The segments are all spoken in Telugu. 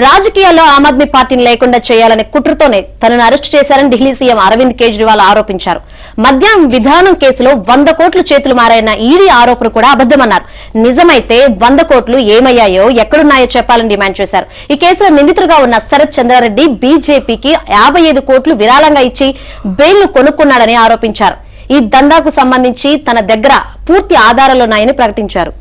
రాజకీయాల్లో ఆమ్ ఆద్మీ పార్టీని లేకుండా చేయాలనే కుట్రతోనే తనను అరెస్టు చేశారని ఢిల్లీ సీఎం అరవింద్ కేజ్రీవాల్ ఆరోపించారు. మద్యం విధానం కేసులో 100 కోట్లు చేతులు మారాయన్న ఈడీ ఆరోపణ కూడా అబద్దమన్నారు. నిజమైతే 100 కోట్లు ఏమయ్యాయో, ఎక్కడున్నాయో చెప్పాలని డిమాండ్ చేశారు. ఈ కేసులో నిందితులుగా ఉన్న శరత్ చంద్రారెడ్డి బీజేపీకి 55 కోట్లు విరాళంగా ఇచ్చి బెయిల్ను కొనుక్కున్నాడని ఆరోపించారు. ఈ దందాకు సంబంధించి తన దగ్గర పూర్తి ఆధారాలున్నాయని ప్రకటించారు.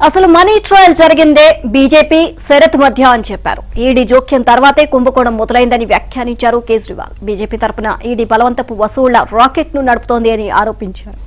అసలు మనీ ట్రయల్ జరిగిందే బీజేపీ శరత్ మధ్య అని చెప్పారు. ఈడీ జోక్యం తర్వాతే కుంభకోణం మొదలైందని వ్యాఖ్యానించారు కేజ్రీవాల్. బీజేపీ తరపున ఈడీ బలవంతపు వసూళ్ల రాకెట్ ను నడుపుతోంది అని ఆరోపించారు.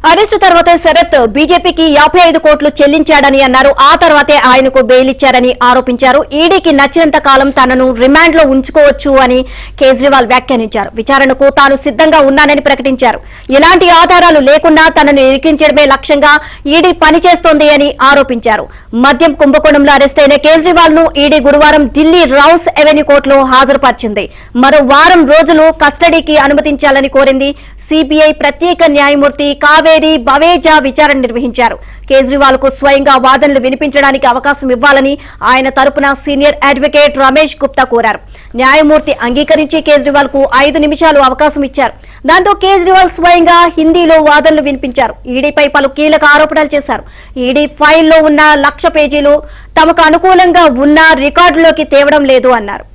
అరెస్టు తర్వాత శరత్ బీజేపీకి 55 కోట్లు చెల్లించాడని అన్నారు. ఆ తర్వాతే ఆయనకు బెయిల్ ఇచ్చారని ఆరోపించారు. ఈడీకి నచ్చినంత కాలం తనను రిమాండ్ లో ఉంచుకోవచ్చు అని కేజ్రీవాల్ వ్యాఖ్యానించారు. విచారణకు తాను సిద్ధంగా ఉన్నానని ప్రకటించారు. ఎలాంటి ఆధారాలు లేకుండా తనను ఇరికించడమే లక్ష్యంగా ఈడీ పనిచేస్తోంది అని ఆరోపించారు. మద్యం కుంభకోణంలో అరెస్ట్ అయిన కేజ్రీవాల్ ను ఈడీ గురువారం ఢిల్లీ రౌస్ ఎవెన్యూ కోర్టులో హాజరుపరిచింది. మరో వారం రోజులు కస్టడీకి అనుమతించాలని కోరింది. సిబిఐ ప్రత్యేక న్యాయమూర్తి కావేరి బవేజా విచారణ నిర్వహించారు. కేజ్రీవాల్ కు స్వయంగా వాదనలు వినిపించడానికి అవకాశం ఇవ్వాలని ఆయన తరపున సీనియర్ అడ్వకేట్ రమేష్ గుప్తా కోరారు. న్యాయమూర్తి అంగీకరించి కేజ్రీవాల్ కు 5 నిమిషాలు అవకాశం ఇచ్చారు. దాంతో కేజ్రీవాల్ స్వయంగా హిందీలో వాదనలు వినిపించారు. ఈడీపై పలు కీలక ఆరోపణలు చేశారు. ఈడీ ఫైల్లో ఉన్న 1,00,000 పేజీలు తమకు అనుకూలంగా ఉన్న రికార్డులోకి తేవడం లేదు అన్నారు.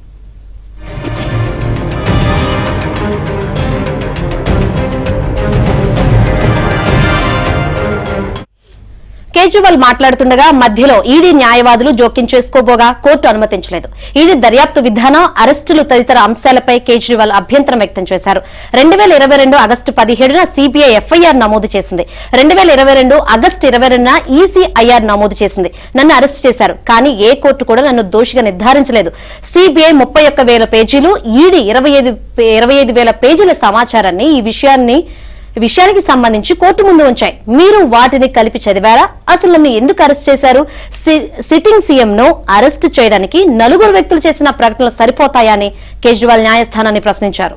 కేజ్రీవాల్ మాట్లాడుతుండగా మధ్యలో ఈడీ న్యాయవాదులు జోక్యం చేసుకోబోగా కోర్టు అనుమతించలేదు. ఈడీ దర్యాప్తు విధానం, అరెస్టులు తదితర అంశాలపై కేజ్రీవాల్ అభ్యంతరం వ్యక్తం చేశారు. 2022 ఆగస్టు 17న సిబిఐ ఎఫ్ఐఆర్ నమోదు చేసింది. 2022 ఆగస్టు 22న ఈసీఐఆర్ నమోదు చేసింది. నన్ను అరెస్టు చేశారు, కానీ ఏ కోర్టు కూడా నన్ను దోషిగా నిర్ధారించలేదు. సిబిఐ 31,000 పేజీలు, ఈడీ 25,000 పేజీల సమాచారాన్ని ఈ విషయానికి సంబంధించి కోర్టు ముందు ఉంచాయి. మీరు వాటిని కలిపి చదివారా? అసలు నన్ను ఎందుకు అరెస్ట్ చేశారు? సిట్టింగ్ సీఎం ను అరెస్టు చేయడానికి 4 వ్యక్తులు చేసిన ప్రకటనలు సరిపోతాయా అని కేజ్రీవాల్ న్యాయస్థానాన్ని ప్రశ్నించారు.